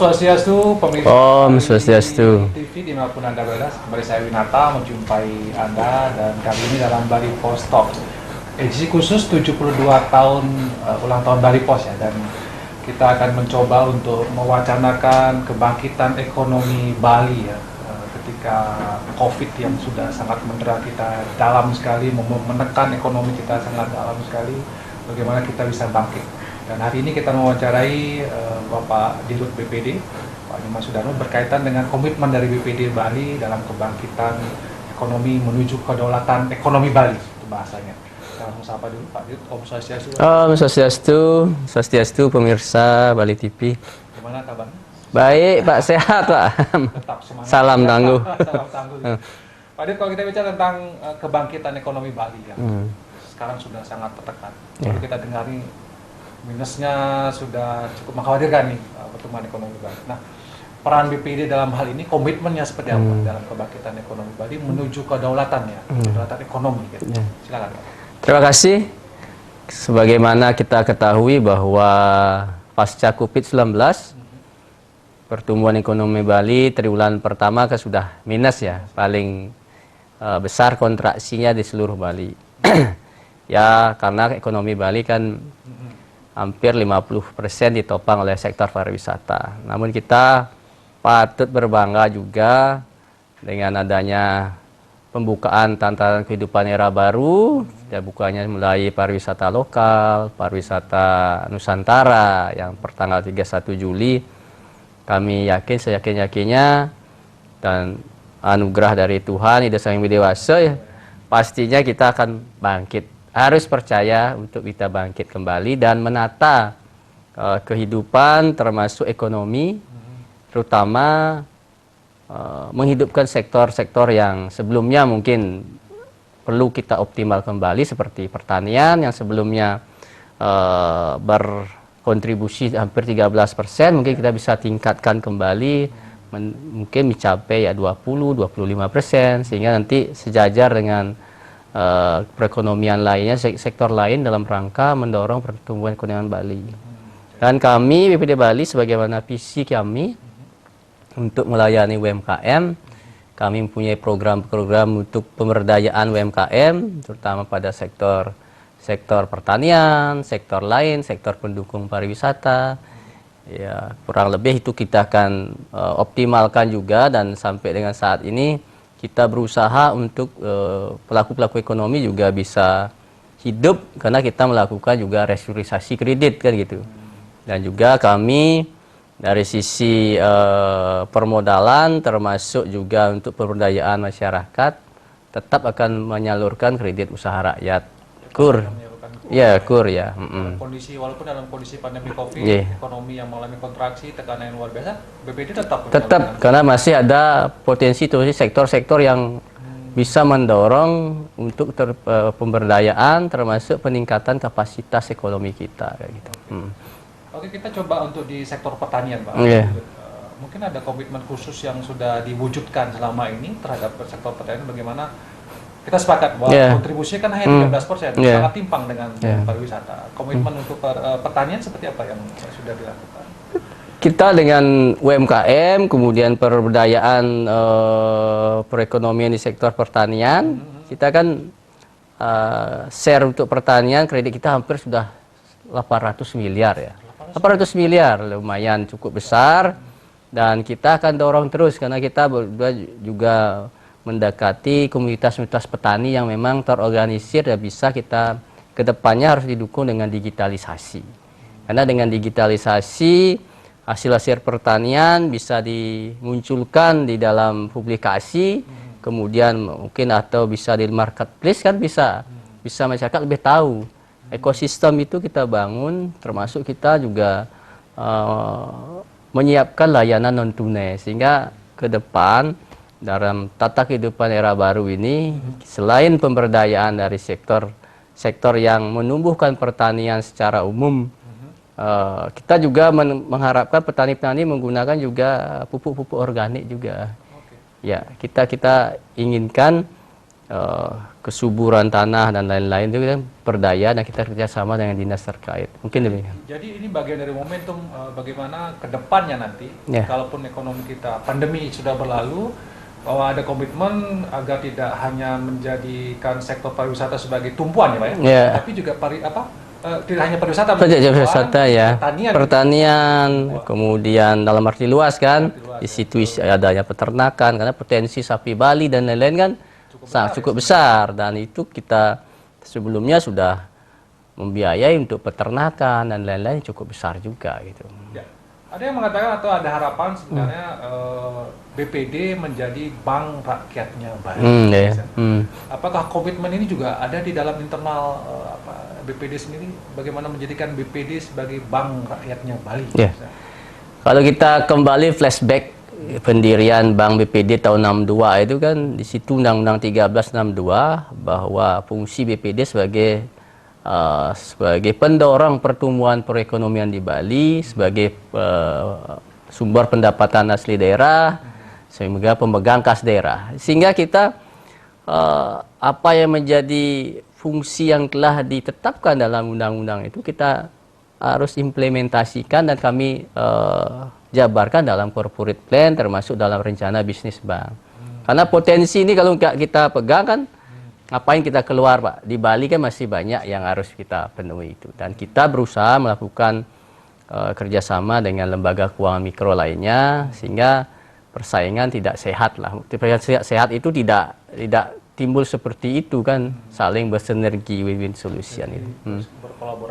Swastiastu, pemirsa Om Swastiastu. TV dimanapun Anda berada, kembali saya Winata menjumpai Anda dan kali ini dalam Bali Post Talk edisi khusus 72 tahun ulang tahun Bali Post ya, dan kita akan mencoba untuk mewacanakan kebangkitan ekonomi Bali ya, ketika COVID yang sudah sangat mendera kita dalam sekali, menekan ekonomi kita sangat dalam sekali, bagaimana kita bisa bangkit. Dan hari ini kita mewawancarai Bapak Dirut BPD, Pak Nyoman Sudarno, berkaitan dengan komitmen dari BPD Bali dalam kebangkitan ekonomi menuju kedaulatan ekonomi Bali, itu bahasanya. Kita langsung sapa dulu Pak Dirut. Om Swastiastu. Om Swastiastu, Swastiastu pemirsa Bali TV. Gimana kabarnya? Baik Pak, sehat Pak. Tetap semangat. Salam tangguh. Salam tangguh. Pak Dirut, kalau kita bicara tentang kebangkitan ekonomi Bali ya, sekarang sudah sangat tertekan. Kalau kita dengar nih, minusnya sudah cukup mengkhawatirkan nih pertumbuhan ekonomi Bali. Nah, peran BPD dalam hal ini, komitmennya seperti apa dalam kebangkitan ekonomi Bali menuju kedaulatan ya, kedaulatan ekonomi gitu. Silakan Pak. Terima kasih. Sebagaimana kita ketahui bahwa pasca COVID-19, pertumbuhan ekonomi Bali triwulan pertama kan sudah minus ya, paling besar kontraksinya di seluruh Bali. Ya, karena ekonomi Bali kan hampir 50% ditopang oleh sektor pariwisata. Namun kita patut berbangga juga dengan adanya pembukaan tantangan kehidupan era baru, ya bukanya mulai pariwisata lokal, pariwisata Nusantara yang pertanggal 31 Juli. Kami yakin, seyakin-yakinnya, dan anugerah dari Tuhan, Ida Sang Yang Dewasa, ya, pastinya kita akan bangkit. Harus percaya untuk kita bangkit kembali dan menata kehidupan termasuk ekonomi, terutama menghidupkan sektor-sektor yang sebelumnya mungkin perlu kita optimal kembali, seperti pertanian yang sebelumnya berkontribusi hampir 13%, mungkin kita bisa tingkatkan kembali, mungkin mencapai ya 20-25%, sehingga nanti sejajar dengan perekonomian lainnya, sektor lain dalam rangka mendorong pertumbuhan ekonomi Bali. Dan kami BPD Bali sebagaimana visi kami untuk melayani UMKM, kami mempunyai program-program untuk pemberdayaan UMKM, terutama pada sektor pertanian, sektor lain, sektor pendukung pariwisata. Ya, kurang lebih itu kita akan optimalkan juga, dan sampai dengan saat ini kita berusaha untuk pelaku-pelaku ekonomi juga bisa hidup, karena kita melakukan juga restrukturisasi kredit kan gitu. Dan juga kami dari sisi permodalan, termasuk juga untuk pemberdayaan masyarakat, tetap akan menyalurkan kredit usaha rakyat, KUR. Ya, KUR ya. Kondisi, walaupun dalam kondisi pandemi COVID, ekonomi yang mengalami kontraksi, tekanan yang luar biasa, BPD tetap karena masih ada potensi sektor-sektor yang bisa mendorong untuk pemberdayaan, termasuk peningkatan kapasitas ekonomi kita kayak gitu. Oke, kita coba untuk di sektor pertanian, Pak. Mungkin ada komitmen khusus yang sudah diwujudkan selama ini terhadap sektor pertanian, bagaimana kita sepakat bahwa kontribusinya kan hanya 13%, sangat timpang dengan pariwisata. Komitmen untuk pertanian seperti apa yang sudah dilakukan? Kita dengan UMKM, kemudian pemberdayaan perekonomian di sektor pertanian, kita kan share untuk pertanian, kredit kita hampir sudah 800 miliar ya. 800 miliar, lumayan cukup besar, dan kita akan dorong terus, karena kita juga mendekati komunitas-komunitas petani yang memang terorganisir, dan bisa kita kedepannya harus didukung dengan digitalisasi. Karena dengan digitalisasi, hasil-hasil pertanian bisa dimunculkan di dalam publikasi, kemudian mungkin atau bisa di marketplace, kan bisa masyarakat lebih tahu. Ekosistem itu kita bangun, termasuk kita juga menyiapkan layanan non-tunai, sehingga ke depan dalam tata kehidupan era baru ini, selain pemberdayaan dari sektor yang menumbuhkan pertanian secara umum, kita juga mengharapkan petani-petani menggunakan juga pupuk-pupuk organik juga. Ya, kita inginkan kesuburan tanah dan lain-lain itu kita berdaya dan kita kerjasama dengan dinas terkait. Mungkin demikian. Jadi ini bagian dari momentum bagaimana ke depannya nanti, Ya. kalaupun ekonomi kita pandemi sudah berlalu, bahwa ada komitmen agar tidak hanya menjadikan sektor pariwisata sebagai tumpuan ya Pak ya, Ya. tapi juga tidak hanya pariwisata, Pariwisata ya, pertanian, pertanian, kemudian dalam arti luas kan, luas, di situ adanya peternakan, karena potensi sapi Bali dan lain-lain kan cukup besar, dan itu kita sebelumnya sudah membiayai untuk peternakan dan lain-lain cukup besar juga gitu. Ya. Ada yang mengatakan atau ada harapan sebenarnya BPD menjadi bank rakyatnya Bali. Ya. Apakah komitmen ini juga ada di dalam internal BPD sendiri? Bagaimana menjadikan BPD sebagai bank rakyatnya Bali? Ya. Kalau kita kembali flashback pendirian Bank BPD tahun 62 itu kan di situ Undang-Undang 1362 bahwa fungsi BPD sebagai pendorong pertumbuhan perekonomian di Bali, sebagai sumber pendapatan asli daerah, sehingga pemegang kas daerah. Sehingga kita apa yang menjadi fungsi yang telah ditetapkan dalam undang-undang itu kita harus implementasikan dan kami jabarkan dalam corporate plan termasuk dalam rencana bisnis bank. Karena potensi ini kalau nggak kita pegang kan ngapain kita keluar Pak? Di Bali kan masih banyak yang harus kita penuhi itu. Dan kita berusaha melakukan kerjasama dengan lembaga keuangan mikro lainnya sehingga persaingan tidak sehat lah. Persaingan sehat itu tidak timbul seperti itu kan, saling bersinergi, win-win solution itu.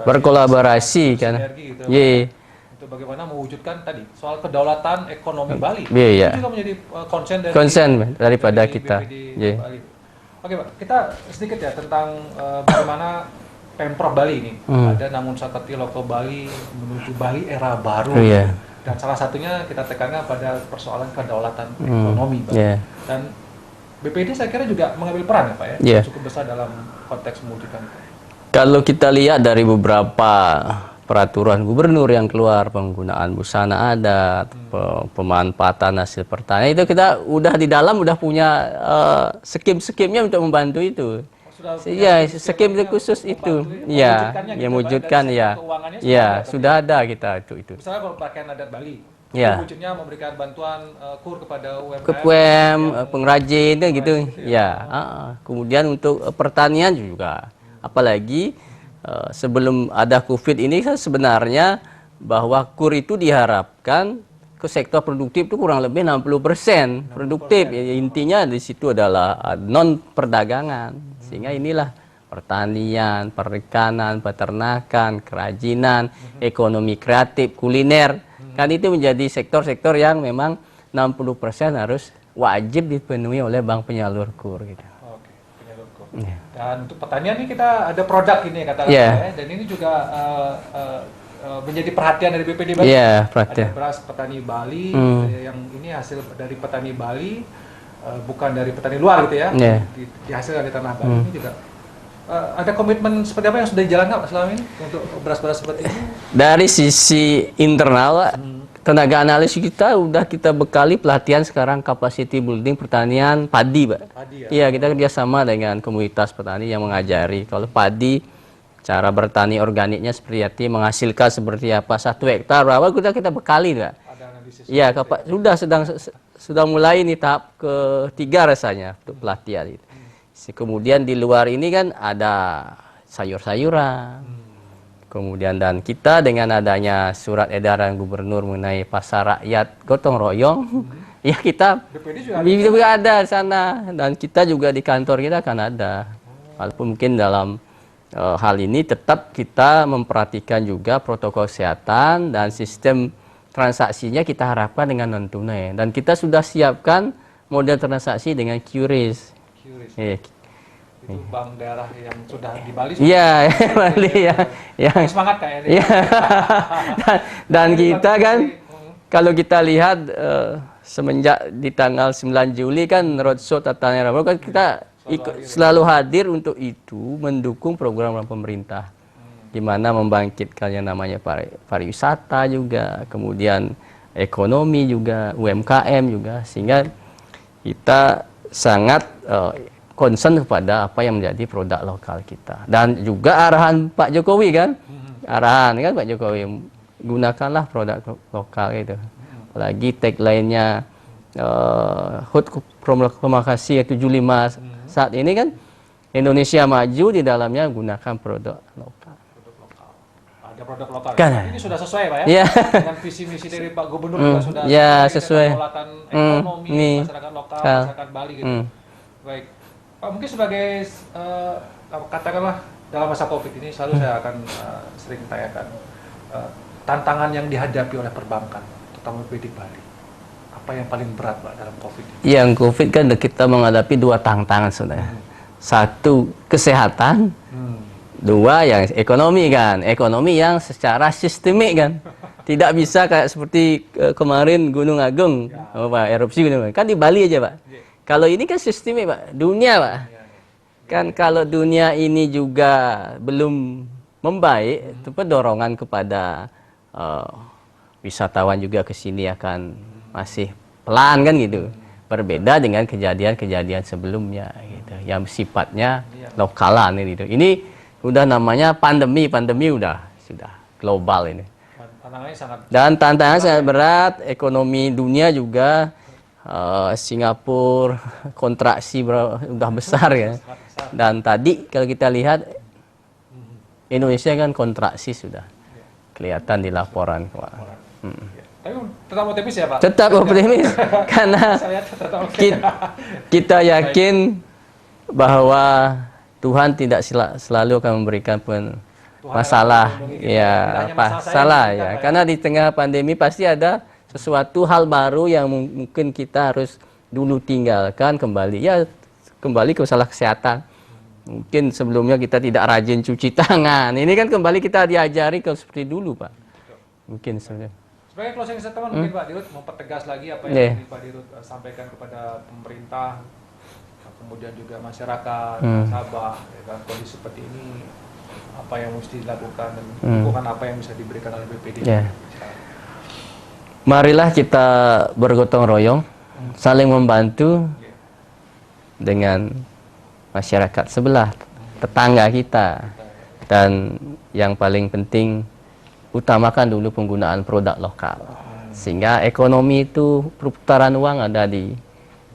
Berkolaborasi kan. Gitu, Yeah. untuk bagaimana mewujudkan tadi soal kedaulatan ekonomi Bali. Yeah. Itu juga menjadi konsen daripada kita. BPD Yeah. Bali. Oke Pak, kita sedikit ya tentang bagaimana Pemprov Bali ini. Ada namun sakti loko Bali menuju Bali era baru. Yeah. Dan salah satunya kita tekankan pada persoalan kedaulatan ekonomi Pak. Yeah. Dan BPD saya kira juga mengambil peran ya Pak ya, Yeah. cukup besar dalam konteks mewujudkan. Kalau kita lihat dari beberapa peraturan gubernur yang keluar, penggunaan busana adat, pemanfaatan hasil pertanian, itu kita udah di dalam udah punya skim-skimnya untuk membantu itu. Iya, skim khusus itu. Iya, yang mewujudkan ya. Ya, sudah ada kita itu. Misalnya kalau pakaian adat Bali, ya. wujudnya memberikan bantuan kur kepada UMKM, pengrajin kan gitu. Ya, kemudian untuk pertanian juga. Apalagi sebelum ada Covid ini kan sebenarnya bahwa kur itu diharapkan ke sektor produktif itu kurang lebih 60% produktif. Ya, intinya di situ adalah non perdagangan. Sehingga inilah pertanian, perikanan, peternakan, kerajinan, ekonomi kreatif, kuliner. Kan itu menjadi sektor-sektor yang memang 60% harus wajib dipenuhi oleh bank penyalur kur gitu. Oke, penyalur kur. Dan untuk pertanian ini kita ada produk ini katakan ya, dan ini juga menjadi perhatian dari BPD Bali. Perhatian. Ada beras petani Bali yang ini hasil dari petani Bali, bukan dari petani luar gitu ya. Dihasilkan di tanah Bali. Ini juga ada komitmen seperti apa yang sudah dijalankan selama ini untuk beras-beras seperti ini? Dari sisi internal, tenaga analisis kita udah kita bekali pelatihan sekarang capacity building pertanian padi, Pak. Padi ya? Iya, kita kerjasama dengan komunitas petani yang mengajari kalau padi, cara bertani organiknya seperti apa, menghasilkan seperti apa, 1 hektar berapa, kita bekali, Pak. Ada analisis. Iya, sudah mulai ini tahap ketiga rasanya untuk pelatihan itu. Kemudian di luar ini kan ada sayur-sayuran. Kemudian dan kita dengan adanya surat edaran gubernur mengenai pasar rakyat gotong royong, ya kita juga ada di sana, dan kita juga di kantor kita akan ada. Walaupun mungkin dalam hal ini tetap kita memperhatikan juga protokol kesehatan dan sistem transaksinya kita harapkan dengan non tunai, dan kita sudah siapkan model transaksi dengan QRIS. Itu bank daerah yang sudah di Bali. Iya, Bali ya. Semangat kayaknya. Dan kita kan kalau kita lihat semenjak di tanggal 9 Juli kan roadshow Tata Niaga kan kita selalu hadir untuk itu, mendukung program pemerintah. Di mana membangkitkan yang namanya pariwisata juga, kemudian ekonomi juga, UMKM juga, sehingga kita sangat concern kepada apa yang menjadi produk lokal kita. Dan juga arahan Pak Jokowi kan, arahan kan Pak Jokowi, gunakanlah produk lokal itu. Apalagi tagline-nya HUT Proklamasi 75 saat ini kan, Indonesia maju, di dalamnya gunakan produk lokal. Ada produk lokal. Kan. Ini sudah sesuai Pak ya? Ya. Dengan visi misi dari Pak Gubernur juga sudah ya, sesuai. Pengelolaan ekonomi Nih. masyarakat lokal, masyarakat Bali gitu. Baik. Pak, mungkin sebagai katakanlah dalam masa Covid ini selalu saya akan sering tanyakan tantangan yang dihadapi oleh perbankan, terutama BPD Bali. Apa yang paling berat Pak dalam Covid ini? Yang Covid kan kita menghadapi dua tantangan sebenarnya. Satu, kesehatan. Dua, yang ekonomi kan. Ekonomi yang secara sistemik kan. Tidak bisa kayak seperti kemarin Gunung Agung, erupsi Gunung Agung. Kan di Bali aja Pak. Kalau ini kan sistemik Pak, dunia Pak. Kan kalau dunia ini juga belum membaik, itu dorongan kepada wisatawan juga ke sini akan masih pelan kan gitu. Berbeda dengan kejadian-kejadian sebelumnya gitu, yang sifatnya lokalan gitu. Ini udah namanya pandemi sudah global ini. Dan tantangannya sangat berat, ekonomi dunia juga Singapura kontraksi udah besar ya. Dan tadi kalau kita lihat Indonesia kan kontraksi sudah kelihatan di laporan kemarin. Tapi tetap optimis ya Pak? Tetap optimis karena kita yakin bahwa Tuhan tidak selalu akan memberikan masalah, ya masalah ya. Karena di tengah pandemi pasti ada sesuatu hal baru yang mungkin kita harus dulu tinggalkan kembali. Ya kembali ke masalah kesehatan. Mungkin sebelumnya kita tidak rajin cuci tangan. Ini kan kembali kita diajari kalau seperti dulu Pak. Mungkin sebenarnya. Sebagai closing statement mungkin Pak Dirut mau pertegas lagi apa yang Pak Dirut sampaikan kepada pemerintah, kemudian juga masyarakat, nasabah, ya kan, kondisi seperti ini apa yang mesti dilakukan dan dukungan apa yang bisa diberikan oleh BPD. Marilah kita bergotong royong, saling membantu dengan masyarakat sebelah, tetangga kita, dan yang paling penting utamakan dulu penggunaan produk lokal, sehingga ekonomi itu perputaran uang ada di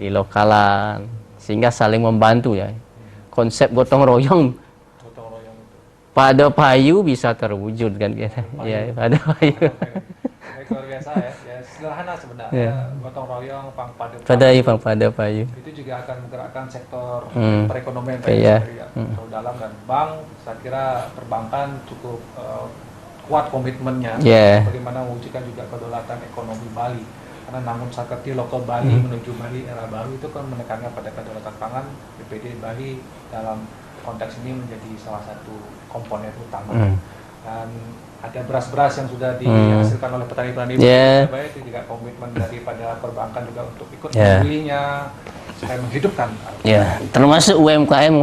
lokalan, sehingga saling membantu ya. Konsep gotong royong pada payu bisa terwujud kan kita. Ya, pada payu. Luar biasa ya, sederhana sebenarnya. Gotong royong, pada payu. Itu juga akan menggerakkan sektor perekonomian dari dalam dan bank. Saya kira perbankan cukup kuat komitmennya bagaimana mewujudkan juga kedaulatan ekonomi Bali. Karena namun seperti lokal Bali menuju Bali era baru itu kan menekankan pada kedaulatan pangan. BPD Bali dalam konteks ini menjadi salah satu komponen utama. Dan ada beras-beras yang sudah dihasilkan oleh petani-petani itu juga komitmen daripada perbankan juga untuk ikut membelinya supaya menghidupkan. Termasuk UMKM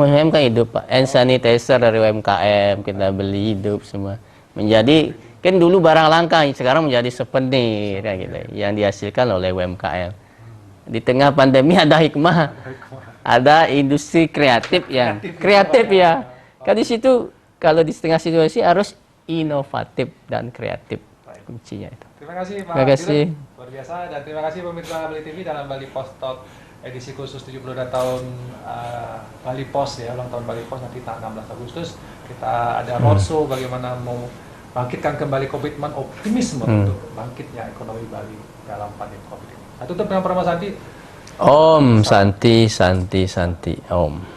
hidup Pak. Hand sanitizer dari UMKM kita beli hidup semua. Menjadi kan dulu barang langka, sekarang menjadi souvenir ya gitu, yang dihasilkan oleh UMKM. Di tengah pandemi ada hikmah, ada industri kreatif yang kreatif ya. Kan di situ kalau di tengah situasi harus inovatif dan kreatif kuncinya itu. Terima kasih Pak. Terima kasih. Luar biasa, dan terima kasih pemirsa Bali TV dalam Bali Post Talk edisi khusus 72 tahun Bali Post ya, ulang tahun Bali Post nanti tanggal 16 Agustus. Kita ada roadshow bagaimana mau bangkitkan kembali komitmen optimisme untuk bangkitnya ekonomi Bali dalam pandemi Covid ini. Tutup dengan Parama Santi. Om Santi Santi Santi Om.